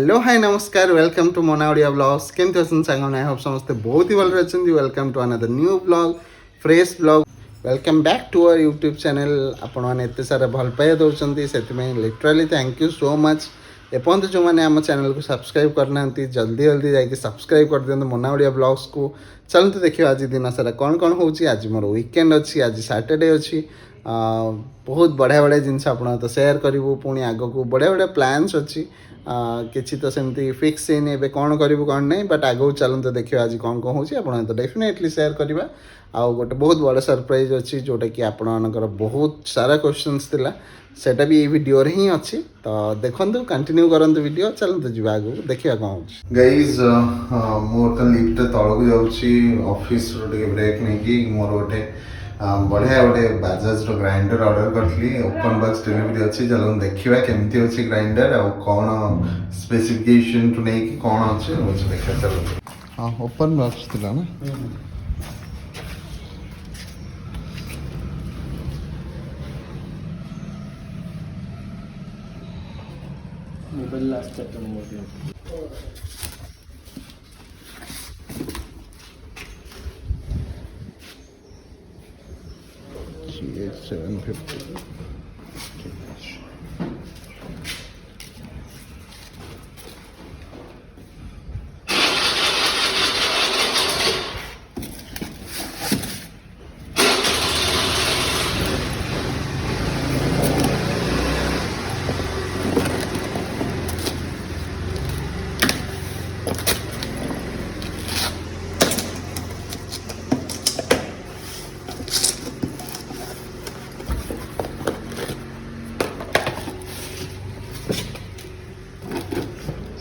Hello hi नमस्कार welcome to Mona Odia blogs केमती अच्छे सांगने आई होप समस्ते बहुत ही भले अच्छे welcome to another new blog fresh blog welcome back to our YouTube channel आपण मैंने एत सारा भल पाइबा दौरान से literally thank you so much एपर्त जो मैंने आम चैनल को सब्सक्राइब करना जल्दी जल्दी जाकि सब्सक्राइब कर दिखाते मोना ओडिया ब्लॉग्स को चलते देखिए आज दिन सारा कौन कौन हो आज मोर वीकेंड अच्छी आज सैटरडे अच्छी बहुत बढ़िया बढ़िया जिनस आप तो सेयार करूँ पुणी आग को बढ़िया बढ़िया प्लान्स अच्छी किसी तो सेमती फिक्स है नहीं कौन करूँ कौन नहीं बट आगू चलते देखिए आज कौन कौन हो तो डेफिनेटली सेयार करवा आउ गोटे बहुत बड़ा सरप्राइज अच्छी जोटा कि आपणकर बहुत सारा क्वेश्चंस थिला सेटा भी ये वीडियो रे ही अच्छी तो देखो कंटिन्यू करंतु वीडियो चलते जी आगू देखिए कौन हो गाइज मोर तो लिफ्ट तलक जाऊँगी ऑफिस ब्रेक नहीं कि मोर गोटे बढ़िया गोटे बाजाज ग्राइंडर ऑर्डर करी ओपन बॉक्स डिलीवरी अच्छी चलो देखा केमती अच्छी ग्राइंडर आ कौन स्पेसिफिकेशन टू नहीं कि कौन अच्छे देखा चलो हाँ ओपन बॉक्स थिला ना मोबाइल लास्ट तक मोबाइल GH750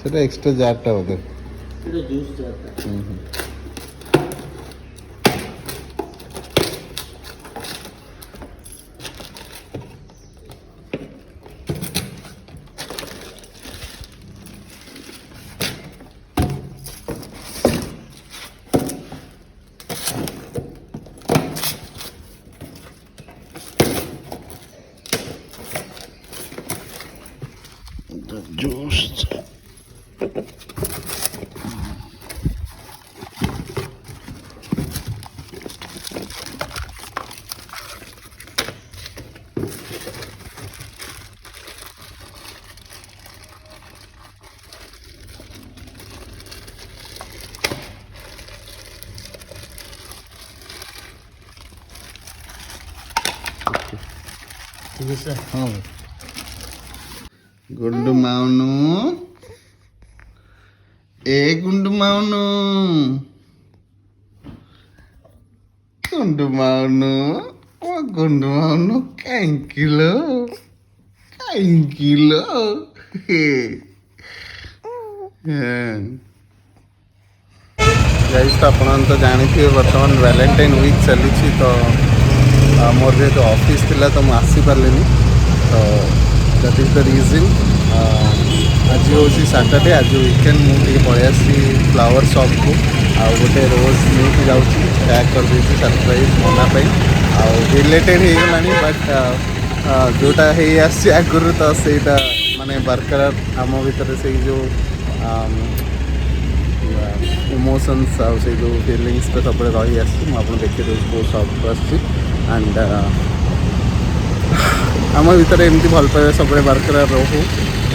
সেটা এক্সট্রা জারটা ওদের এটা জুস জারটা জুস ঠিক আছে हाँ गुंडू माउनू ए गुंडू माउनू गुंडू माउनू ओ गुंडू माउनू कहीं किलो गाइस तो आप तो जानी थे बर्तमान वैलेंटाइन वीक चली तो मोर जेहतु ऑफिस थिला तो मुझे आसी पारे तो दैट इज द रीजन आज हूँ सैटरडे आज वीकेंड मुझे पलि फ्लावर शॉप को आ गोटे रोज नहीं जाऊँगी पैक कर देती सरप्राइज मोनापाई रिलेटेड हो गला बट जोटा आगुरी तो सहीटा माने बरकरार आम भर से जो इमोशंस से जो फिलिंग्स तो सब रही आस देखिए बहुत शॉप एंड आम भर एमती भल पाइबा सब बरकरार रहू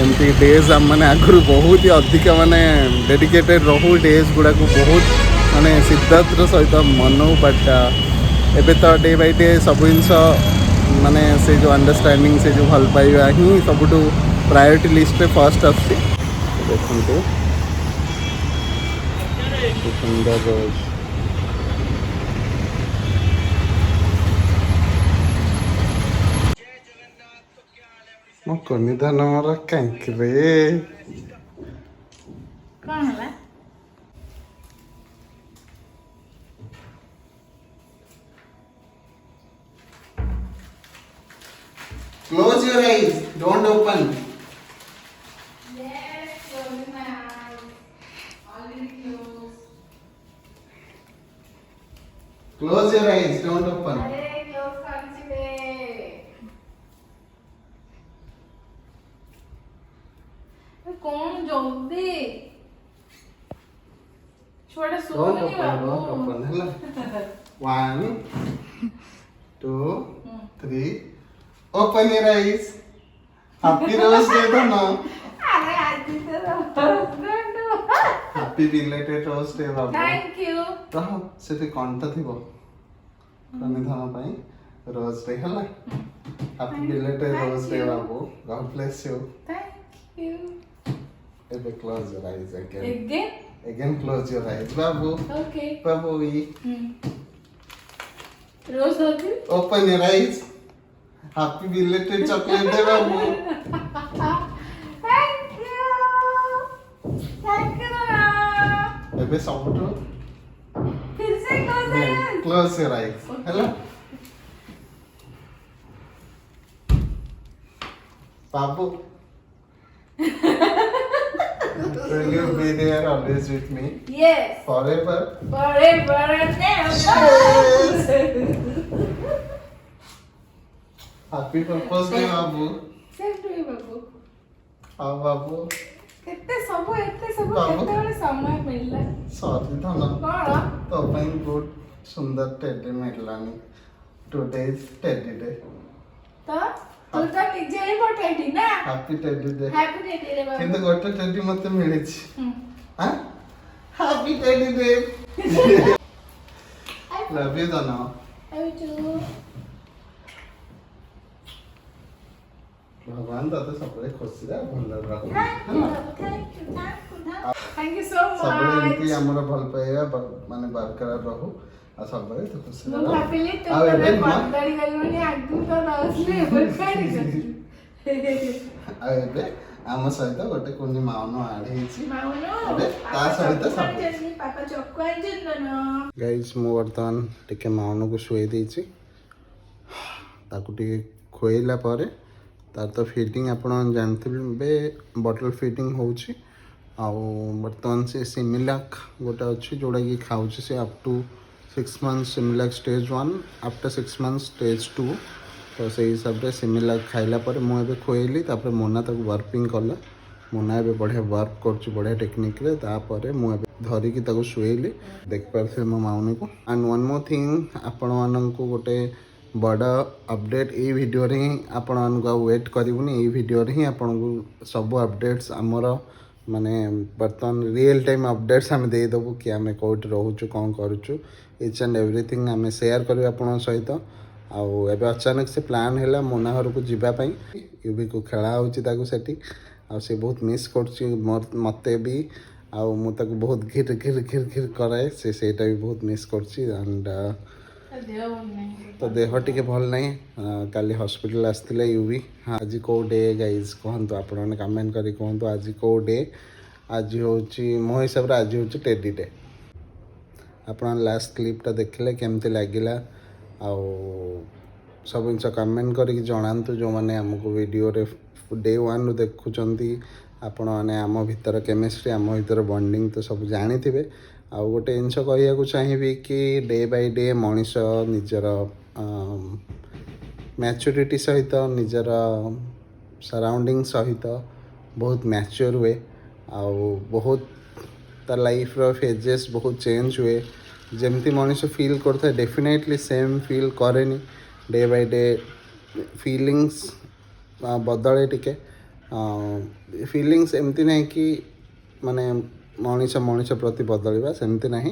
एमती डेज आम मैंने आगुरी बहुत ही अधिक माने डेडिकेटेड रहू डेज गुड़ा को बहुत माने सिद्धांतर सहित मनु बट एबे तो डे बाय डे सब जिनस माने से जो अंडरस्टैंडिंग से जो भल पाइबा ही सबुठ प्रायोरिटी लिस्ट में फर्स्ट आसुची देखते सुंदर रोज मो निधान मोर कहीं रे कौन है Close your eyes, don't open. Yes, closing my eyes. Already closed. Close your eyes, don't open. अरे close कर चुके। कौन जल्दी छोटा Don't Soni open, don't Babu open. Hello. 1, 2, 3. Open your eyes. Happy Rose Day, Dhanu. अरे आज तो Happy belated Rose Day, बाबू. थैंक यू रह सेठी कंठ थिबो प्रणिधान ପାଇଁ रोज डे हला. Happy belated Rose Day, बाबू. God bless you. Thank you Ebe close your eyes again. Again Again close your eyes, बाबू. ओके बाबू, रोज होती open your eyes. Happy belated chocolate day, बाबू. थैंक यू Ebe सबटो फिर से close your eyes. Hello. बाबू. Will you be there always with me? Yes Forever? बड़े बड़े Happy Purpose Day, बाबू. सेम टू यू बाबू हाँ बाबू. एते सब बाबू। केतेବେଳେ ସମୟ ମିଳିଲା Sorry ଧନ. କଣ ତୋ ପାଇଁ ବହୁତ ସୁନ୍ଦର ଟେଡି ମିଳିଲାନି. Today's Teddy Day. ତ ତୁ ତ ନିଜେ ହିଁ ପଠେଇଟି ନା Happy Teddy Day. Happy day ରେ ବାବୁ କିନ୍ତୁ ଗୋଟେ ଟେଡି ମତେ ମିଳିଛି. ହୁଁ। ହଁ? Happy Teddy Day. Love you ଧନ. ଆଉ ତୁ ଭଗବାନ ତତେ ସବୁବେଳେ ଖୁସିରେ ଭଲରେ ରଖୁ. थैंक यू सो ସବୁବେଳେ ଏମିତି मच ଆମର ଭଲ ପାଇବା ମାନେ ବରକରାର ରହୁ ଆଉ ସବୁବେଳେ ତୁ ଖୁସିରେ ମୁଁ ରହ. ଭାବିଲି ତୁ ଆଉ ଏବେ କେବେ ନୂଆ ବଦଳି ଗଲୁଣି ଆଗରୁ ତ ରହୁଥିଲି ଏବେ କାଢି ଆଉ ଏବେ ଆମ ସହିତ ଗୋଟେ କୁନି ମାଉନ ଆଡ ହେଇଛି. ମାଉନୁ ଏବେ ତା ସହିତ ସବୁ. ପାପା ଚକୁ ଆଣିଛନ୍ତି ଗାଇସ୍ ମୁଁ ବର୍ତ୍ତମାନ ଟିକେ ମାଉନକୁ ଶୁଆଇ ଦେଇଛି. ତାକୁ ଟିକେ ଖୁଆଇଲା ପରେ ତାର ତ ଫିଡ଼ିଂ ଆପଣ ଜାଣିଥିବେ ବଟଲ୍ ଫିଡ଼ିଂ ହେଉଛି. ଆଉ ବର୍ତ୍ତମାନ ସେ ସିମିଲାକ୍ ଗୋଟେ ଅଛି ଯେଉଁଟାକି ଖାଉଛି ସେ up to 6 months Similac stage 1 after 6 months stage 2. ତ ସେଇ ହିସାବରେ ସିମିଲାକ୍ ଖାଇଲା ପରେ ମୁଁ ଏବେ ଖୁଆଇଲି. ତାପରେ ମୋନା ତାକୁ ବର୍ପିଂ କଲା. ମୋନା ଏବେ ବଢ଼ିଆ ବର୍ପ କରୁଛି ବଢ଼ିଆ ଟେକ୍ନିକ୍ରେ. ତାପରେ ମୁଁ ଏବେ ଧରିକି ତାକୁ ଶୁଆଇଲି. ଦେଖିପାରୁଥିବେ ମୋ ମାଉନୀକୁ. ଆଣ୍ଡ ୱାନ୍ ମୋର୍ ଥିଙ୍ଗ ଆପଣମାନଙ୍କୁ ଗୋଟେ ବଡ଼ ଅପଡ଼େଟ୍ ଏଇ ଭିଡ଼ିଓରେ ହିଁ ଆପଣମାନଙ୍କୁ ଆଉ ୱେଟ୍ କରିବୁନି. ଏଇ ଭିଡ଼ିଓରେ ହିଁ ଆପଣଙ୍କୁ ସବୁ ଅପଡ଼େଟ୍ସ ଆମର ମାନେ ବର୍ତ୍ତମାନ ରିଏଲ୍ ଟାଇମ୍ ଅପଡ଼େଟ୍ସ ଆମେ ଦେଇଦେବୁ କି ଆମେ କେଉଁଠି ରହୁଛୁ କ'ଣ କରୁଛୁ ଇଚ୍ ଆଣ୍ଡ ଏଭ୍ରିଥିଙ୍ଗ ଆମେ ସେୟାର କରିବୁ ଆପଣଙ୍କ ସହିତ. ଆଉ ଏବେ ଅଚାନକ ସେ ପ୍ଲାନ୍ ହେଲା ମୋନା ଘରକୁ ଯିବା ପାଇଁ. ୟୁବିକୁ ଖେଳା ହେଉଛି ତାକୁ ସେଠି. ଆଉ ସେ ବହୁତ ମିସ୍ କରୁଛି ମୋତେ ବି. ଆଉ ମୁଁ ତାକୁ ବହୁତ ଘିର ଘିର ଘିର ଘିର କରାଏ. ସେ ସେଇଟା ବି ବହୁତ ମିସ୍ କରୁଛି. ଆଣ୍ଡ ତ ଦେହ ଟିକେ ଭଲ ନାହିଁ. କାଲି ହସ୍ପିଟାଲ ଆସିଥିଲେ ୟୁବି. ଆଜି କେଉଁ ଡେ ଗାଇଜ୍ କୁହନ୍ତୁ ଆପଣମାନେ କମେଣ୍ଟ କରି କୁହନ୍ତୁ ଆଜି କେଉଁ ଡେ. ଆଜି ହେଉଛି ମୋ ହିସାବରେ ଆଜି ହେଉଛି ଟେଡି ଡେ. ଆପଣ ଲାଷ୍ଟ କ୍ଲିପ୍ଟା ଦେଖିଲେ କେମିତି ଲାଗିଲା ଆଉ ସବୁ ଜିନିଷ କମେଣ୍ଟ କରିକି ଜଣାନ୍ତୁ. ଯେଉଁମାନେ ଆମକୁ ଭିଡ଼ିଓରେ ଡେ 1ରୁ ଦେଖୁଛନ୍ତି ଆପଣମାନେ ଆମ ଭିତର କେମିଷ୍ଟ୍ରି ଆମ ଭିତର ବଣ୍ଡିଙ୍ଗ ତ ସବୁ ଜାଣିଥିବେ. ଆଉ ଗୋଟେ ଜିନିଷ କହିବାକୁ ଚାହିଁବି କି ଡେ ବାଇ ଡେ ମଣିଷ ନିଜର ମ୍ୟାଚୁରିଟି ସହିତ ନିଜର ସରାଉଣ୍ଡିଂ ସହିତ ବହୁତ ମ୍ୟାଚୁର ହୁଏ. ଆଉ ବହୁତ ତା ଲାଇଫ୍ର ଫେଜେସ୍ ବହୁତ ଚେଞ୍ଜ ହୁଏ. ଯେମିତି ମଣିଷ ଫିଲ୍ କରୁଥାଏ ଡେଫିନେଟଲି ସେମ୍ ଫିଲ୍ କରେନି. ଡେ ବାଇ ଡେ ଫିଲିଙ୍ଗସ୍ ବଦଳେ ଟିକେ. ଫିଲିଙ୍ଗସ୍ ଏମିତି ନାହିଁ କି ମାନେ ମଣିଷ ପ୍ରତି ବଦଳିବା ସେମିତି ନାହିଁ.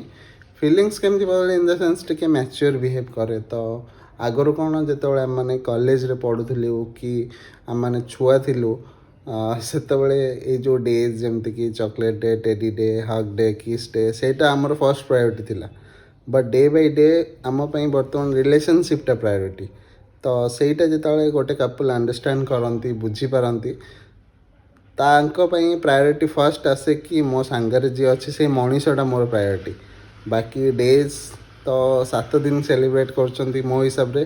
ଫିଲିଙ୍ଗସ୍ କେମିତି ବଦଳେ ଇନ୍ ଦ ସେନ୍ସ ଟିକେ ମ୍ୟାଚୁଅର୍ ବିହେଭ୍ କରେ. ତ ଆଗରୁ କ'ଣ ଯେତେବେଳେ ଆମମାନେ କଲେଜରେ ପଢ଼ୁଥିଲୁ କି ଆମମାନେ ଛୁଆ ଥିଲୁ ସେତେବେଳେ ଏଇ ଯେଉଁ ଡେଜ୍ ଯେମିତିକି chocolate day teddy day hug day kiss day ସେଇଟା ଆମର ଫର୍ଷ୍ଟ ପ୍ରାୟୋରିଟି ଥିଲା. ବଟ୍ ଡେ ବାଇ ଡେ ଆମ ପାଇଁ ବର୍ତ୍ତମାନ ରିଲେସନସିପ୍ଟା ପ୍ରାୟୋରିଟି. ତ ସେଇଟା ଯେତେବେଳେ ଗୋଟେ କପଲ୍ ଅଣ୍ଡରଷ୍ଟାଣ୍ଡ କରନ୍ତି ବୁଝିପାରନ୍ତି ତାଙ୍କ ପାଇଁ ପ୍ରାୟୋରିଟି ଫର୍ଷ୍ଟ ଆସେ କି ମୋ ସାଙ୍ଗରେ ଯିଏ ଅଛି ସେଇ ମଣିଷଟା ମୋର ପ୍ରାୟୋରିଟି. ବାକି ଡେଜ୍ ତ 7 ଦିନ ସେଲିବ୍ରେଟ୍ କରୁଛନ୍ତି ମୋ ହିସାବରେ.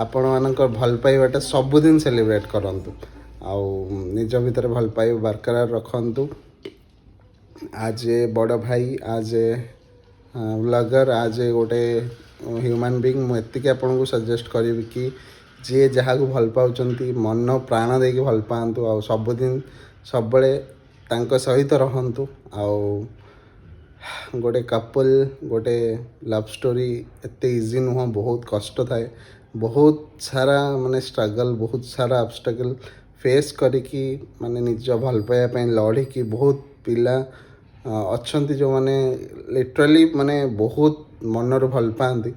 ଆପଣମାନଙ୍କର ଭଲ ପାଇବାଟା ସବୁଦିନ ସେଲିବ୍ରେଟ୍ କରନ୍ତୁ. ଆଉ ନିଜ ଭିତରେ ଭଲ ପାଇବା ବରକରାର ରଖନ୍ତୁ. ଆଜ ଏ ବଡ଼ ଭାଇ ଆଜ ଏ ବ୍ଲଗର ଆଜ ଏ ଗୋଟେ ହ୍ୟୁମାନ୍ ବିଙ୍ଗ ମୁଁ ଏତିକି ଆପଣଙ୍କୁ ସଜେଷ୍ଟ କରିବି କି ଯିଏ ଯାହାକୁ ଭଲ ପାଉଛନ୍ତି ମନ ପ୍ରାଣ ଦେଇକି ଭଲ ପାଆନ୍ତୁ. ଆଉ ସବୁଦିନ ସବୁବେଳେ ତାଙ୍କ ସହିତ ରହନ୍ତୁ। ଆଉ ଗୋଟେ କପଲ୍ ଗୋଟେ ଲଭ୍ ଷ୍ଟୋରି ଏତେ ଇଜି ନୁହଁ, ବହୁତ କଷ୍ଟ ଥାଏ, ବହୁତ ସାରା ମାନେ ଷ୍ଟ୍ରଗଲ୍, ବହୁତ ସାରା ଅବଷ୍ଟାକଲ୍ ଫେସ୍ କରିକି ମାନେ ନିଜ ଭଲ ପାଇବା ପାଇଁ ଲଢ଼ିକି ବହୁତ ପିଲା ଅଛନ୍ତି ଯେଉଁମାନେ ଲିଟରାଲି ମାନେ ବହୁତ ମନରୁ ଭଲ ପାଆନ୍ତି।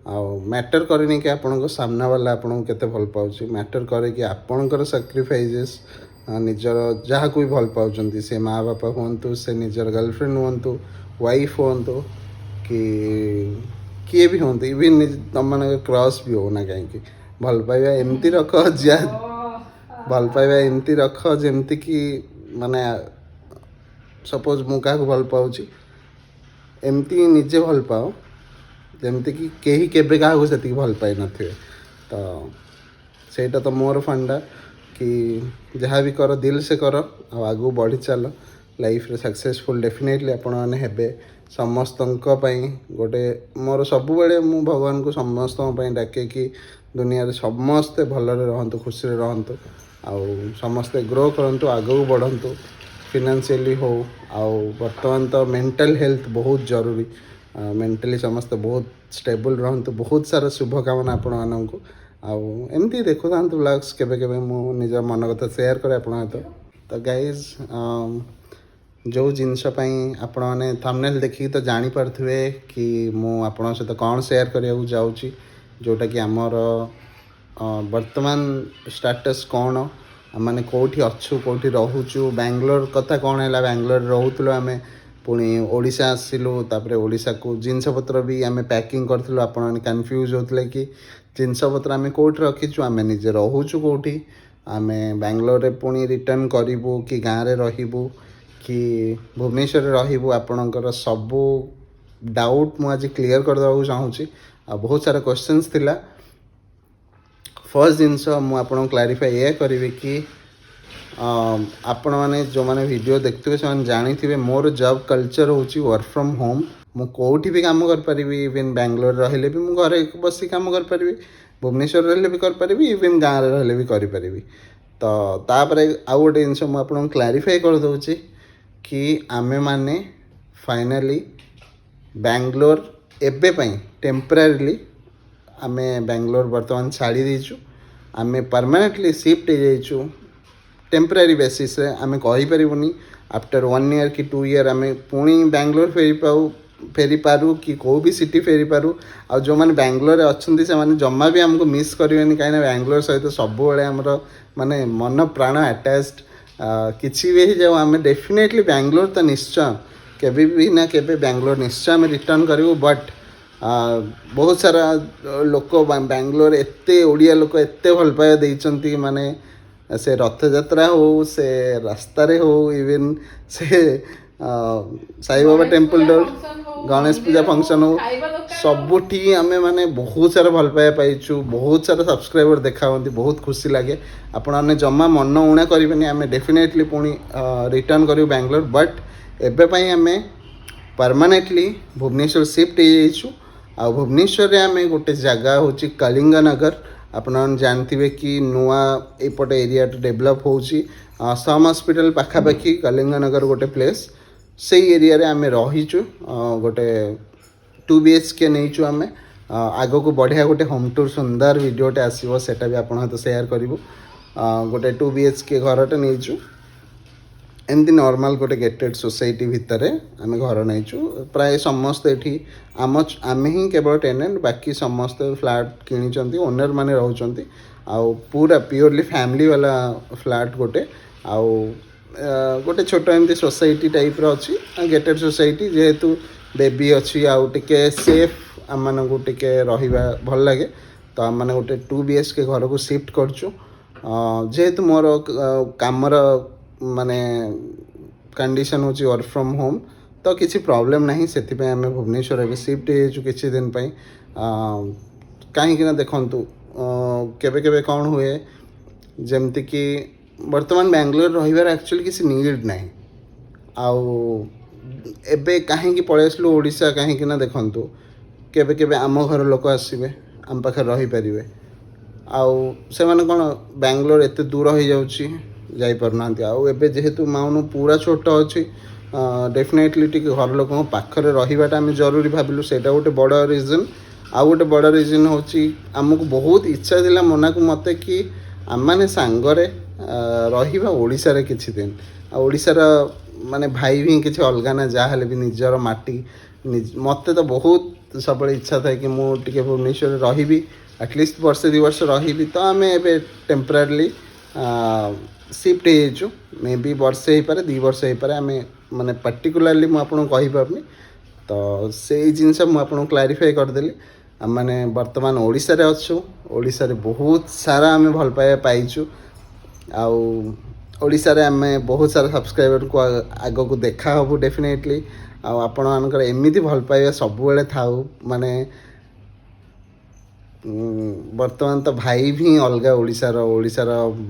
ଆଉ ମ୍ୟାଟର୍ କରେନି କି ଆପଣଙ୍କ ସାମ୍ନା ବାଲା ଆପଣଙ୍କୁ କେତେ ଭଲ ପାଉଛି, ମ୍ୟାଟର୍ କରେ କି ଆପଣଙ୍କର ସାକ୍ରିଫାଇଜେସ୍ ନିଜର ଯାହାକୁ ବି ଭଲ ପାଉଛନ୍ତି, ସେ ମାଆ ବାପା ହୁଅନ୍ତୁ, ସେ ନିଜର ଗର୍ଲଫ୍ରେଣ୍ଡ ହୁଅନ୍ତୁ, ୱାଇଫ୍ ହୁଅନ୍ତୁ, କି କିଏ ବି ହୁଅନ୍ତୁ, ଇଭିନ୍ ତମମାନଙ୍କ କ୍ରସ୍ ବି ହଉ ନା କାହିଁକି, ଭଲ ପାଇବା ଏମିତି ରଖ ଭଲ ପାଇବା ଏମିତି ରଖ ଯେମିତିକି ମାନେ ସପୋଜ୍ ମୁଁ କାହାକୁ ଭଲ ପାଉଛି ଏମିତି ନିଜେ ଭଲ ପାଅ ଯେମିତିକି କେହି କେବେ କାହାକୁ ସେତିକି ଭଲ ପାଇନଥିବେ। ତ ସେଇଟା ତ ମୋର ଫଣ୍ଡା କି ଯାହା ବି କର ଦିଲ୍ ସେ କର ଆଉ ଆଗକୁ ବଢ଼ି ଚାଲ, ଲାଇଫ୍ରେ ସକ୍ସେସଫୁଲ୍ ଡେଫିନେଟଲି ଆପଣମାନେ ହେବେ। ସମସ୍ତଙ୍କ ପାଇଁ ଗୋଟେ ମୋର ସବୁବେଳେ ମୁଁ ଭଗବାନଙ୍କୁ ସମସ୍ତଙ୍କ ପାଇଁ ଡାକେ କି ଦୁନିଆରେ ସମସ୍ତେ ଭଲରେ ରହନ୍ତୁ, ଖୁସିରେ ରହନ୍ତୁ, ଆଉ ସମସ୍ତେ ଗ୍ରୋ କରନ୍ତୁ, ଆଗକୁ ବଢ଼ନ୍ତୁ, ଫିନାନ୍ସିଆଲି ହଉ। ଆଉ ବର୍ତ୍ତମାନ ତ ମେଣ୍ଟାଲ୍ ହେଲ୍ଥ ବହୁତ ଜରୁରୀ, ମେଣ୍ଟାଲି ସମସ୍ତେ ବହୁତ ଷ୍ଟେବୁଲ୍ ରହନ୍ତୁ। ବହୁତ ସାରା ଶୁଭକାମନା ଆପଣମାନଙ୍କୁ। ଆଉ ଏମିତି ଦେଖୁଥାନ୍ତୁ ବ୍ଲଗ୍ସ, କେବେ କେବେ ମୁଁ ନିଜ ମନ କଥା ସେୟାର କରେ ଆପଣଙ୍କ ସହିତ। ତ ଗାଇଜ୍ ଯେଉଁ ଜିନିଷ ପାଇଁ ଆପଣମାନେ ଥମ୍ବନେଲ୍ ଦେଖିକି ତ ଜାଣିପାରୁଥିବେ କି ମୁଁ ଆପଣଙ୍କ ସହିତ କ'ଣ ସେୟାର କରିବାକୁ ଯାଉଛି, ଯେଉଁଟାକି ଆମର ବର୍ତ୍ତମାନ ଷ୍ଟାଟସ୍ କ'ଣ, ଆମମାନେ କେଉଁଠି ଅଛୁ, କେଉଁଠି ରହୁଛୁ, ବାଙ୍ଗଲୋର କଥା କ'ଣ ହେଲା, ବାଙ୍ଗଲୋରରେ ରହୁଥିଲୁ ଆମେ, ପୁଣି ଓଡ଼ିଶା ଆସିଲୁ, ତାପରେ ଓଡ଼ିଶାକୁ ଜିନିଷପତ୍ର ବି ଆମେ ପ୍ୟାକିଂ କରିଥିଲୁ, ଆପଣମାନେ କନଫ୍ୟୁଜ୍ ହେଉଥିଲେ କି ଜିନିଷପତ୍ର ଆମେ କେଉଁଠି ରଖିଛୁ, ଆମେ ନିଜେ ରହୁଛୁ କେଉଁଠି, ଆମେ ବାଙ୍ଗଲୋରରେ ପୁଣି ରିଟର୍ଣ୍ଣ କରିବୁ କି ଗାଁରେ ରହିବୁ କି ଭୁବନେଶ୍ୱରରେ ରହିବୁ, ଆପଣଙ୍କର ସବୁ ଡାଉଟ୍ ମୁଁ ଆଜି କ୍ଲିୟର୍ କରିଦେବାକୁ ଚାହୁଁଛି। ଆଉ ବହୁତ ସାରା କ୍ୱେଶ୍ଚନ୍ସ ଥିଲା। ଫର୍ଷ୍ଟ ଜିନିଷ ମୁଁ ଆପଣଙ୍କୁ କ୍ଲାରିଫାଏ ଏଇଆ କରିବି କି ଆପଣମାନେ ଯେଉଁମାନେ ଭିଡ଼ିଓ ଦେଖୁଥିବେ ସେମାନେ ଜାଣିଥିବେ ମୋର ଜବ୍ କଲଚର୍ ହେଉଛି ୱାର୍କ ଫ୍ରମ୍ ହୋମ୍। ମୁଁ କେଉଁଠି ବି କାମ କରିପାରିବି, ଇଭିନ୍ ବାଙ୍ଗଲୋରରେ ରହିଲେ ବି ମୁଁ ଘରେ ବସି କାମ କରିପାରିବି, ଭୁବନେଶ୍ୱରରେ ରହିଲେ ବି କରିପାରିବି, ଇଭିନ୍ ଗାଁରେ ରହିଲେ ବି କରିପାରିବି। ତ ତାପରେ ଆଉ ଗୋଟେ ଜିନିଷ ମୁଁ ଆପଣଙ୍କୁ କ୍ଲାରିଫାଏ କରିଦେଉଛି କି ଆମେମାନେ ଫାଇନାଲି ବାଙ୍ଗଲୋର ଏବେ ପାଇଁ ଟେମ୍ପରାରିଲି ଆମେ ବାଙ୍ଗଲୋର ବର୍ତ୍ତମାନ ଛାଡ଼ି ଦେଇଛୁ, ଆମେ ପରମାନେଣ୍ଟଲି ସିଫ୍ଟ ହେଇଯାଇଛୁ। ଟେମ୍ପରାରୀ ବେସିସ୍ରେ ଆମେ କହିପାରିବୁନି ଆଫ୍ଟର 1 year କି 2 year ଆମେ ପୁଣି ବାଙ୍ଗଲୋର ଫେରିପାରୁ କି କେଉଁ ବି ସିଟି ଫେରିପାରୁ। ଆଉ ଯେଉଁମାନେ ବାଙ୍ଗଲୋରରେ ଅଛନ୍ତି ସେମାନେ ଜମା ବି ଆମକୁ ମିସ୍ କରିବେନି, କାହିଁକିନା ବାଙ୍ଗଲୋର ସହିତ ସବୁବେଳେ ଆମର ମାନେ ମନ ପ୍ରାଣ ଆଟାଚ୍ଡ। କିଛି ବି ହେଇଯାଉ ଆମେ ଡେଫିନେଟଲି ବାଙ୍ଗଲୋର ତ ନିଶ୍ଚୟ କେବେ ବି ନା କେବେ ବାଙ୍ଗଲୋର ନିଶ୍ଚୟ ଆମେ ରିଟର୍ଣ୍ଣ କରିବୁ। ବଟ୍ ବହୁତ ସାରା ଲୋକ ବାଙ୍ଗଲୋର ଏତେ ଓଡ଼ିଆ ଲୋକ ଏତେ ଭଲ ପାଇବା ଦେଇଛନ୍ତି, ମାନେ ସେ ରଥଯାତ୍ରା ହଉ, ସେ ରାସ୍ତାରେ ହଉ, ଇଭିନ୍ ସେ ସାଇବାବା ଟେମ୍ପଲ୍ ରୋଡ଼, ଗଣେଶ ପୂଜା ଫଙ୍କସନ୍ ହଉ, ସବୁଠି ଆମେ ମାନେ ବହୁତ ସାରା ଭଲ ପାଇବା ପାଇଛୁ, ବହୁତ ସାରା ସବସ୍କ୍ରାଇବର୍ ଦେଖା ହୁଅନ୍ତି, ବହୁତ ଖୁସି ଲାଗେ। ଆପଣମାନେ ଜମା ମନ ଉଣା କରିବେନି, ଆମେ ଡେଫିନେଟଲି ପୁଣି ରିଟର୍ଣ୍ଣ କରିବୁ ବାଙ୍ଗଲୋର। ବଟ୍ ଏବେ ପାଇଁ ଆମେ ପରମାନେଣ୍ଟଲି ଭୁବନେଶ୍ୱର ସିଫ୍ଟ ହେଇଯାଇଛୁ। ଆଉ ଭୁବନେଶ୍ୱରରେ ଆମେ ଗୋଟେ ଜାଗା ହେଉଛି କଳିଙ୍ଗନଗର, ଆପଣମାନେ ଜାଣିଥିବେ କି ନୂଆ ଏଇପଟେ ଏରିଆଟା ଡେଭଲପ୍ ହେଉଛି, ସମ୍ ହସ୍ପିଟାଲ ପାଖାପାଖି କଳିଙ୍ଗନଗର ଗୋଟେ ପ୍ଲେସ୍, ସେଇ ଏରିଆରେ ଆମେ ରହିଛୁ। ଗୋଟେ 2 BHK ନେଇଛୁ ଆମେ, ଆଗକୁ ବଢ଼ିଆ ଗୋଟେ ହୋମ୍ ଟୁର୍ ସୁନ୍ଦର ଭିଡ଼ିଓଟେ ଆସିବ, ସେଇଟା ବି ଆପଣଙ୍କ ସହିତ ସେୟାର କରିବୁ। ଗୋଟେ 2 BHK ଘରଟେ ନେଇଛୁ, ଏମିତି ନର୍ମାଲ୍ ଗୋଟେ ଗେଟେଡ଼ ସୋସାଇଟି ଭିତରେ ଆମେ ଘର ନେଇଛୁ। ପ୍ରାୟ ସମସ୍ତେ ଏଠି ଆମେ ହିଁ କେବଳ ଟେନେଣ୍ଟ, ବାକି ସମସ୍ତେ ଫ୍ଲାଟ୍ କିଣିଛନ୍ତି, ଓନର୍ ମାନେ ରହୁଛନ୍ତି। ଆଉ ପୁରା ପିଓରଲି ଫ୍ୟାମିଲି ବାଲା ଫ୍ଲାଟ୍ ଗୋଟେ, ଆଉ ଗୋଟେ ଛୋଟ ଏମିତି ସୋସାଇଟି ଟାଇପ୍ର ଅଛି, ଗେଟେଡ଼ ସୋସାଇଟି। ଯେହେତୁ ବେବି ଅଛି ଆଉ ଟିକେ ସେଫ୍ ଆମମାନଙ୍କୁ ଟିକେ ରହିବା ଭଲ ଲାଗେ, ତ ଆମମାନେ ଗୋଟେ 2 BHK ଘରକୁ ସିଫ୍ଟ କରିଛୁ। ଯେହେତୁ ମୋର କାମର ମାନେ କଣ୍ଡିସନ୍ ହେଉଛି ୱାର୍କ ଫ୍ରମ୍ ହୋମ୍, ତ କିଛି ପ୍ରୋବ୍ଲେମ୍ ନାହିଁ, ସେଥିପାଇଁ ଆମେ ଭୁବନେଶ୍ୱର ଏବେ ସିଫ୍ଟ ହେଇଯାଇଛୁ କିଛି ଦିନ ପାଇଁ। କାହିଁକିନା ଦେଖନ୍ତୁ କେବେ କେବେ କ'ଣ ହୁଏ, ଯେମିତିକି ବର୍ତ୍ତମାନ ବାଙ୍ଗଲୋର ରହିବାର ଆକ୍ଚୁଆଲି କିଛି ନିଡ୍ ନାହିଁ। ଆଉ ଏବେ କାହିଁକି ପଳେଇ ଆସିଲୁ ଓଡ଼ିଶା, କାହିଁକିନା ଦେଖନ୍ତୁ କେବେ କେବେ ଆମ ଘର ଲୋକ ଆସିବେ, ଆମ ପାଖରେ ରହିପାରିବେ। ଆଉ ସେମାନେ କ'ଣ ବାଙ୍ଗଲୋର ଏତେ ଦୂର ହେଇଯାଉଛି, ଯାଇପାରୁନାହାନ୍ତି। ଆଉ ଏବେ ଯେହେତୁ ମାଉନୁ ପୁରା ଛୋଟ ଅଛି ଡେଫିନେଟଲି ଟିକେ ଘର ଲୋକଙ୍କ ପାଖରେ ରହିବାଟା ଆମେ ଜରୁରୀ ଭାବିଲୁ, ସେଇଟା ଗୋଟେ ବଡ଼ ରିଜନ୍। ଆଉ ଗୋଟେ ବଡ଼ ରିଜନ୍ ହେଉଛି ଆମକୁ ବହୁତ ଇଚ୍ଛା ଥିଲା ମନାକୁ ମୋତେ କି ଆମମାନେ ସାଙ୍ଗରେ ରହିବା ଓଡ଼ିଶାରେ କିଛି ଦିନ। ଆଉ ଓଡ଼ିଶାର ମାନେ ଭାଇ ବି କିଛି ଅଲଗା ନା, ଯାହା ହେଲେ ବି ନିଜର ମାଟି। ମୋତେ ତ ବହୁତ ସବୁବେଳେ ଇଚ୍ଛା ଥାଏ କି ମୁଁ ଟିକେ ଭୁବନେଶ୍ୱରରେ ରହିବି, ଆଟଲିଷ୍ଟ ବର୍ଷେ 2 ବର୍ଷ ରହିବି। ତ ଆମେ ଏବେ ଟେମ୍ପରାରିଲି ସିଫ୍ଟ ହେଇଯାଇଛୁ। ମେ ବି ବର୍ଷେ ହେଇପାରେ 2 ବର୍ଷ ହେଇପାରେ, ଆମେ ମାନେ ପାର୍ଟିକୁଲାରଲି ମୁଁ ଆପଣଙ୍କୁ କହିପାରୁନି। ତ ସେଇ ଜିନିଷ ମୁଁ ଆପଣଙ୍କୁ କ୍ଲାରିଫାଏ କରିଦେଲି। ଆମମାନେ ବର୍ତ୍ତମାନ ଓଡ଼ିଶାରେ ଅଛୁ, ଓଡ଼ିଶାରେ ବହୁତ ସାରା ଆମେ ଭଲ ପାଇବା ପାଇଛୁ। ଆଉ ଓଡ଼ିଶାରେ ଆମେ ବହୁତ ସାରା ସବସ୍କ୍ରାଇବରକୁ ଆଗକୁ ଦେଖା ହେବୁ ଡେଫିନେଟଲି। ଆଉ ଆପଣମାନଙ୍କର ଏମିତି ଭଲ ପାଇବା ସବୁବେଳେ ଥାଉ। ମାନେ ବର୍ତ୍ତମାନ ତ ଭାଇ ବି ଅଲଗା ଓଡ଼ିଶାର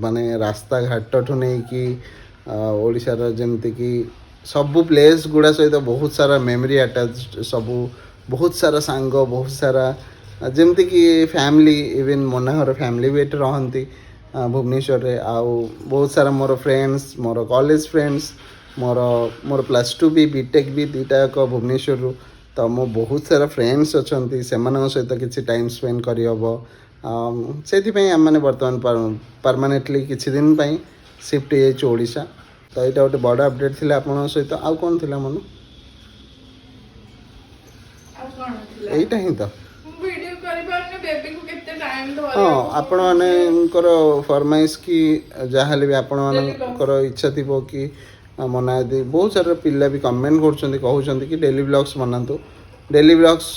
ମାନେ ରାସ୍ତାଘାଟଠୁ ନେଇକି ଓଡ଼ିଶାର ଯେମିତିକି ସବୁ ପ୍ଲେସ୍ ଗୁଡ଼ା ସହିତ ବହୁତ ସାରା ମେମୋରି ଆଟାଚ୍, ସବୁ ବହୁତ ସାରା ସାଙ୍ଗ, ବହୁତ ସାରା ଯେମିତିକି ଫ୍ୟାମିଲି, ଇଭେନ୍ ମନାଘର ଫ୍ୟାମିଲି ବି ଏଠି ରହନ୍ତି ଭୁବନେଶ୍ୱରରେ। ଆଉ ବହୁତ ସାରା ମୋର ଫ୍ରେଣ୍ଡସ୍, ମୋର କଲେଜ ଫ୍ରେଣ୍ଡସ୍, ମୋର +2 ବି ବିଟେକ୍ ବି ଦୁଇଟା ଯାକ ଭୁବନେଶ୍ୱରରୁ। ତ ମୋ ବହୁତ ସାରା ଫ୍ରେଣ୍ଡସ୍ ଅଛନ୍ତି, ସେମାନଙ୍କ ସହିତ କିଛି ଟାଇମ୍ ସ୍ପେଣ୍ଡ କରିହେବ। ସେଥିପାଇଁ ଆମମାନେ ବର୍ତ୍ତମାନ ପରମାନେଣ୍ଟଲି କିଛି ଦିନ ପାଇଁ ସିଫ୍ଟ ହେଇଯାଇଛୁ ଓଡ଼ିଶା। ତ ଏଇଟା ଗୋଟେ ବଡ଼ ଅପଡ଼େଟ୍ ଥିଲା ଆପଣଙ୍କ ସହିତ। ଆଉ କ'ଣ ଥିଲା ମନୁ? ଏଇଟା ହିଁ ତ ଭିଡ଼ିଓ କରିପାରୁନି, ବେବିକୁ କେତେ ଟାଇମ୍ ହଁ, ଆପଣମାନଙ୍କର ଫରମାଇଶ କି ଯାହା ହେଲେ ବି ଆପଣମାନଙ୍କର ଇଚ୍ଛା ଥିବ କି ମନା ଯଦି ବହୁତ ସାରା ପିଲା ବି କମେଣ୍ଟ କରୁଛନ୍ତି, କହୁଛନ୍ତି କି ଡେଲି ବ୍ଲଗ୍ସ ବନାନ୍ତୁ। ଡେଲି ବ୍ଲଗ୍ସ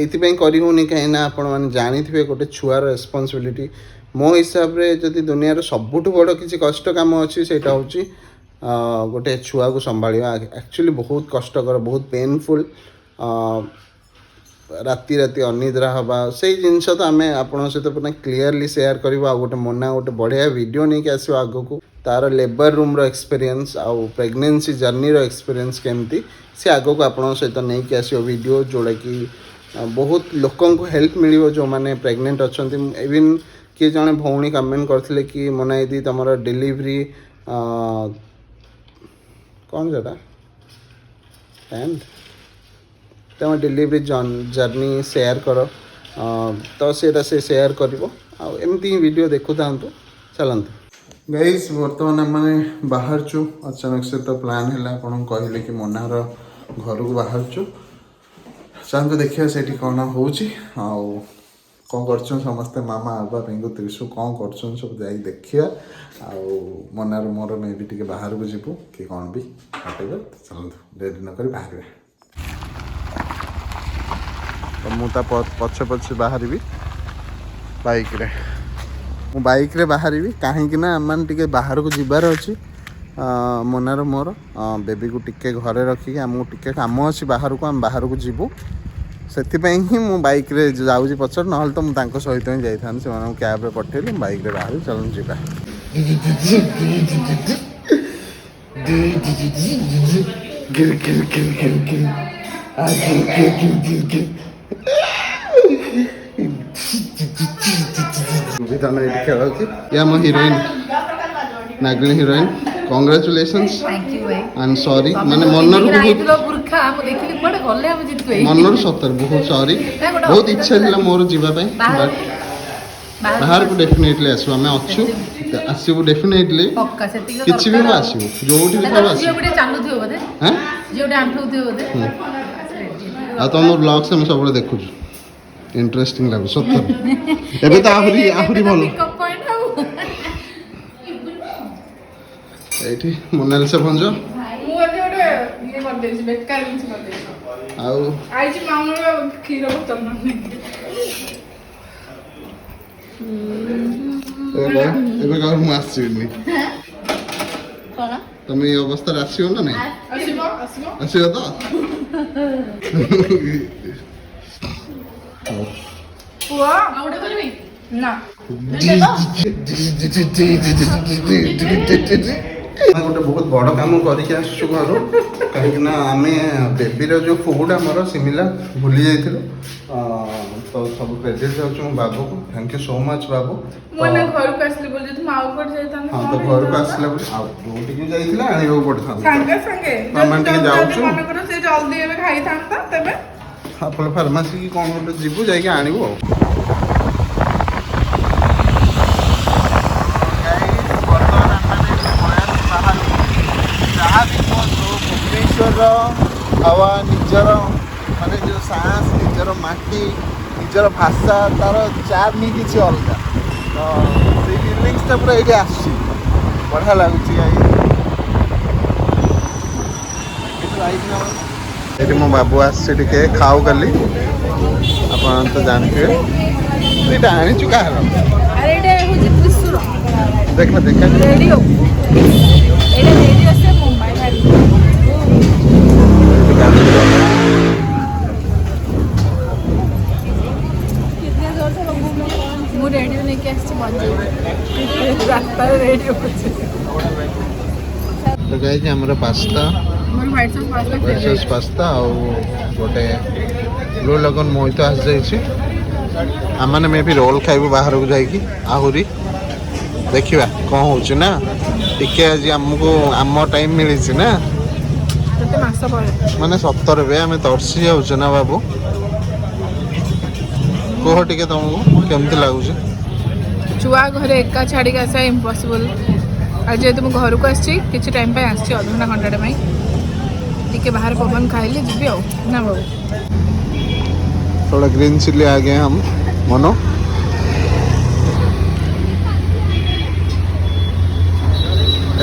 ଏଇଥିପାଇଁ କରି ହେଉନି କାହିଁକିନା ଆପଣମାନେ ଜାଣିଥିବେ ଗୋଟେ ଛୁଆର ରେସ୍ପନ୍ସିବିଲିଟି। ମୋ ହିସାବରେ ଯଦି ଦୁନିଆର ସବୁଠୁ ବଡ଼ କିଛି କଷ୍ଟ କାମ ଅଛି ସେଇଟା ହେଉଛି ଗୋଟେ ଛୁଆକୁ ସମ୍ଭାଳିବା। ଆକ୍ଚୁଆଲି ବହୁତ କଷ୍ଟକର, ବହୁତ ପେନଫୁଲ୍। ରାତି ଅନିଦ୍ରା ହେବା, ସେଇ ଜିନିଷ ତ ଆମେ ଆପଣଙ୍କ ସହିତ ପୁରା କ୍ଲିୟରଲି ସେୟାର କରିବୁ। ଆଉ ଗୋଟେ ମନା ଗୋଟେ ବଢ଼ିଆ ଭିଡ଼ିଓ ନେଇକି ଆସିବ ଆଗକୁ, ତା'ର ଲେବର ରୁମ୍ର ଏକ୍ସପିରିଏନ୍ସ ଆଉ ପ୍ରେଗନେନ୍ସି ଜର୍ଣ୍ଣିର ଏକ୍ସପିରିଏନ୍ସ କେମିତି ସେ ଆଗକୁ ଆପଣଙ୍କ ସହିତ ନେଇକି ଆସିବ ଭିଡ଼ିଓ, ଯେଉଁଟାକି ବହୁତ ଲୋକଙ୍କୁ ହେଲ୍ପ ମିଳିବ ଯେଉଁମାନେ ପ୍ରେଗନେଣ୍ଟ ଅଛନ୍ତି। ଇଭିନ୍ କିଏ ଜଣେ ଭଉଣୀ କମେଣ୍ଟ କରିଥିଲେ କି ମନା ଦିଦି ତୁମର ଡେଲିଭରି କ'ଣ ସେଟା ତୁମ ଡେଲିଭରି ଜର୍ଣ୍ଣି ସେୟାର କର। ତ ସେଇଟା ସେ ସେୟାର କରିବ। ଆଉ ଏମିତି ହିଁ ଭିଡ଼ିଓ ଦେଖୁଥାନ୍ତୁ। ଚାଲନ୍ତୁ ଗାଇସ୍, ବର୍ତ୍ତମାନ ଆମେ ବାହାରୁଛୁ। ଅଚାନକ ସହିତ ପ୍ଲାନ୍ ହେଲା, ଆପଣଙ୍କୁ କହିଲେ କି ମନାର ଘରକୁ ବାହାରୁଛୁ। ଚାଲନ୍ତୁ ଦେଖିବା ସେଇଠି କ'ଣ ହେଉଛି ଆଉ କ'ଣ କରୁଛନ୍ତି ସମସ୍ତେ, ମାମା, ବାବା, ପିଙ୍କୁ, ତ୍ରିଶୁ କ'ଣ କରୁଛନ୍ତି ସବୁ ଯାଇକି ଦେଖିବା। ଆଉ ମନାର ମୋର ମେ ବି ଟିକେ ବାହାରକୁ ଯିବୁ କି କ'ଣ ବି ହଟେଇବା। ଚାଲନ୍ତୁ ଡେରି ନକରି ବାହାରିବା। ତ ମୁଁ ତା ପଛେ ବାହାରିବି ବାଇକ୍ରେ। ମୁଁ ବାଇକ୍ରେ ବାହାରିବି କାହିଁକି ନା ଆମମାନେ ଟିକେ ବାହାରକୁ ଯିବାର ଅଛି। ମନାର ମୋର ବେବିକୁ ଟିକେ ଘରେ ରଖିକି ଆମକୁ ଟିକେ କାମ ଅଛି ବାହାରକୁ, ଆମେ ବାହାରକୁ ଯିବୁ। ସେଥିପାଇଁ ହିଁ ମୁଁ ବାଇକ୍ରେ ଯାଉଛି ପଛରେ, ନହେଲେ ତ ମୁଁ ତାଙ୍କ ସହିତ ହିଁ ଯାଇଥାନ୍ତି। ସେମାନଙ୍କୁ କ୍ୟାବ୍ରେ ପଠେଇଲି, ମୁଁ ବାଇକ୍ରେ ବାହାରିବି। ଚାଲନ୍ତୁ ଯିବା। ତମେ ଏଇଠି ଖେଳ ଅଛି। ଇଏ ଆମ ହିରୋଇନ୍ ନାଗିଣୀ ହିରୋଇନ୍। କଂଗ୍ରାଚୁଲେସନ୍ସ ଆଣ୍ଡ ସରି, ମାନେ ମନରୁ ମନରୁ ସତରେ ବହୁତ ସରି। ବହୁତ ଇଚ୍ଛା ଥିଲା ମୋର ଯିବା ପାଇଁ, ବଟ୍ ବାହାରକୁ ଡେଫିନେଟଲି ଆସିବୁ। ଆମେ ଅଛୁ, ଆସିବୁ ଡେଫିନେଟଲି। କିଛି ବି ଆସିବୁ, ଯୋଉଠି ବି ଥାଉ ଆସିବୁ। ଆଉ ତମ ବ୍ଲଗ୍ସ ଆମେ ସବୁବେଳେ ଦେଖୁଛୁ, ଇଣ୍ଟରେଷ୍ଟିଂ ଲାଗୁଛି ସତରେ। ଏବେ ତ ଆହୁରି ଭଲ। ଏଇଠି ମୋନାଲିସା ଭଞ୍ଜ ଆଉ ଏବେ କାହା ମୁଁ ଆସିବିନି। ତମେ ଏଇ ଅବସ୍ଥାରେ ଆସିବ ନା ନାଇଁ? ଆସିବ ତ? ଗୋଟେ ବହୁତ ବଡ଼ କାମ କରିକି ଆସୁଛୁ ଘରୁ, କାହିଁକି ନା ଆମେ ବେବିର ଯେଉଁ ଫୁଡ୍ ଆମର ସିମିଲାର ଭୁଲି ଯାଇଥିଲୁ। तो सब क्रेडिट जाऊँ मो बाबू को थैंक यू सो मच बाबू ମୁଁ ନା ଘରକୁ ଆସିଲି ବୋଲି ତୁ ମାଉ କୁଆଡେ ଯାଇଥାନ୍ତି हाँ କଣ तो घर को ହେଇଥାନ୍ତା? आसला जोटिक जाइए आने पड़ता ସାଙ୍ଗେ ସାଙ୍ଗେ ମାମା ଟିକେ ଯାଉଛୁ। ମନେକର ସେ ଜଲ୍ଦି ଏବେ ଖାଇଥାନ୍ତା ତେବେ ଆପଣ ଫାର୍ମାସି କି କ'ଣ ଗୋଟେ ଯିବୁ ଯାଇକି ଆଣିବୁ ଆଉ ଭୁବନେଶ୍ୱରର ହାୱା ନିଜର ମାନେ ଯେଉଁ ସାହସ ନିଜର ମାଟି ନିଜର ଭାଷା ତାର ଚାର୍ମ ହିଁ କିଛି ଅଲଗା ତ ସେଇ ଫିଲିଙ୍ଗସଟା ପୁରା ଏଇଠି ଆସୁଛି ବଢ଼ିଆ ଲାଗୁଛି ଏଠି ମୋ ବାବୁ ଆସିଛି ଟିକେ ଖାଉ କାଲି ଆପଣ ତ ଜାଣିଥିବେ ଏଇଟା ଆଣିଛୁ କାହାର ଆରେ ଏଇଟା ହଉଛି ତ୍ରିଶୂଳ ଦେଖ ଦେଖ ରେଡିଓ ଏଇଟା ରେଡିଓ ସେ ମୁମ୍ବାଇ ମୁଁ ରେଡିଓ ନେଇକି ଆସିଛି ବଜାରରେ ରାସ୍ତାରେ ରେଡିଓ ଅଛି ତ ଗାଇଛି ଆମର ପାସ୍ତା ମୋର white sauce pasta sauce pasta ଆଉ ଗୋଟେ ବ୍ଲୁ ଲଗନ୍ ମୋହିତ ଆସିଯାଇଛି ଆମମାନେ ମେ ବି ରୋଲ୍ ଖାଇବୁ ବାହାରକୁ ଯାଇକି ଆହୁରି ଦେଖିବା କ'ଣ ହେଉଛି ନା ଟିକେ ଆଜି ଆମକୁ ଆମ ଟାଇମ୍ ମିଳିଛି ନା କେତେ ମାସ ପରେ ମାନେ ସତରେ ବେ ଆମେ ତର୍ସି ଯାଉଛୁ ନା ବାବୁ କୁହ ଟିକେ ତମକୁ କେମିତି ଲାଗୁଛି ଛୁଆ ଘରେ ଏକା ଛାଡ଼ିକି ଆସିବା ଇମ୍ପସିବଲ୍ ଆଉ ଯେହେତୁ ମୁଁ ଘରକୁ ଆସିଛି କିଛି ଟାଇମ୍ ପାଇଁ ଆସିଛି ଅଧଘଣ୍ଟା ଘଣ୍ଟାଟେ ପାଇଁ ଟିକେ ବାହାରେ ପବନ ଖାଇଲେ ଯିବି ଆଉ ନା ବାବୁ थोड़ा ग्रीन चिल्ली आ गए हम मनो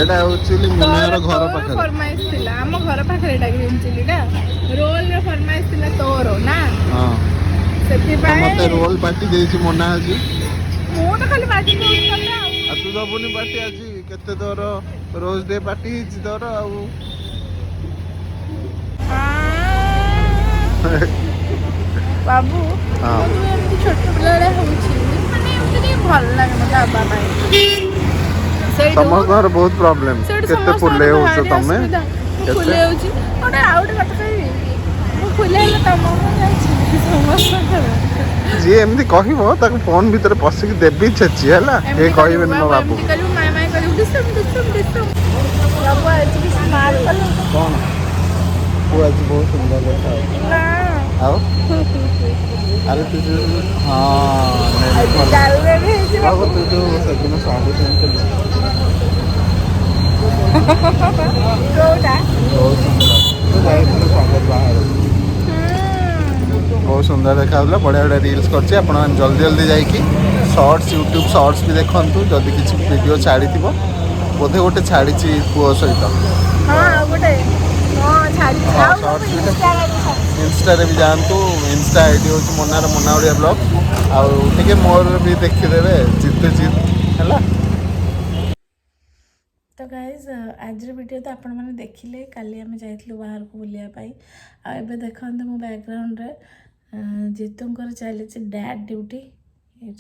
एटा एक्चुअली मुनियार घर पाखरे फरमाइश थिला हम घर पाखरे एटा ग्रीन चिल्लीटा रोल रे फरमाइश थिला तोरो ना हां सेति पाए मते रोल पार्टी देछि मोना आजी मो तो खाली पार्टी करता आ तू दबुनी पार्टी आजी केते तोर रोज डे पार्टी हिची तोर आ बाबू हां एमती छोट पिलारे होछि माने एमती नहीं भल लागे मते आबा पाए तम घर बहुत प्रॉब्लम केते फुले होछ तमे फुले होछि ओटा आउट कत कहि मु फुले हेले तम जाछि समस्त जी एमती कहबो ताको फोन भीतर पसिक देबी छछि हला ए कहबे न बाबू करू माय माय करू डिस्टर्ब बाबू आज की स्मार्ट कलर कौन वो आज बहुत सुंदर देखा ना आओ अरे तू जो हाँ डाल में भेज बाबू तू जो सजना साहब से कोटा बहुत सुंदर तो जाए तो स्वागत बाहर बहुत सुंदर देखा बढ़िया बढ़िया रील्स करछे आपण जल्दी जल्दी जाइकी शॉर्ट्स यूट्यूब शॉर्ट्स भी देखंतु जदि किछि वीडियो छाड़ी थिबो बोधे गोटे छाड़ी पुओ सहित हां गोटे हां छाड़ी हाँ, shorts इंस्टा रे भी जानतु इंस्टा आईडी होची मोनार मोना ओडिया ब्लॉग आउ टिके मोर भी देखि देबे जिते जित हला तो गाइज आज वीडियो तो आपण मैंने देखिले काली आम जाइलु बाहर को बुलिया पाई आ एबे देखंते मो बैकग्राउंड रे जीतुंकर चली डैड ड्यूटी ये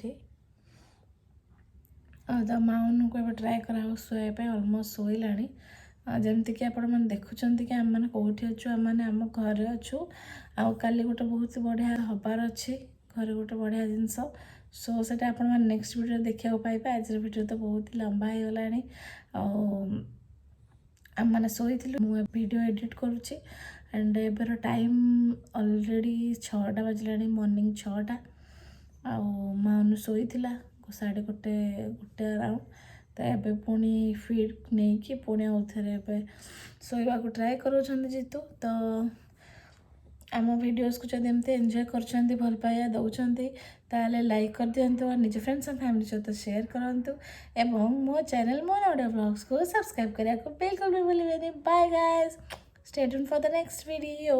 तो माउन को ट्राए करा शोए अलमोस्ट शोलाणी जमतीक आपण मैंने देखुं कि आम मैंने कौटी अच्छु आम मैंने आम घरे अच्छु आ काली गोटे बहुत बढ़िया हबार अच्छी घरे गोटे बढ़िया जिनस सो से आपण मैंने नेक्स्ट वीडियो देखा पाइबे आज वीडियो तो बहुत ही लंबा हो गलानी आम मैंने शोई मु वीडियो एडिट करुच्ची एंड एबर टाइम ऑलरेडी 6टा बजला मॉर्निंग 6टा आनु शोई 1:30 अराउंड तो ये पुणी फीड नहीं कि पुणी आउ थे शोवा को ट्राए कर जीतू तो आम वीडियोस को जब एमती एंजॉय कर भल पाया दौरान ताले लाइक कर दिंतु और निज फ्रेंड्स एंड फैमिली सहित शेयर करूँ एवं मो चैनल मोना ओडिया ब्लॉग्स को सब्सक्राइब करने को बिल्कुल भी भूलिए। Bye guys, stay tuned for the next video.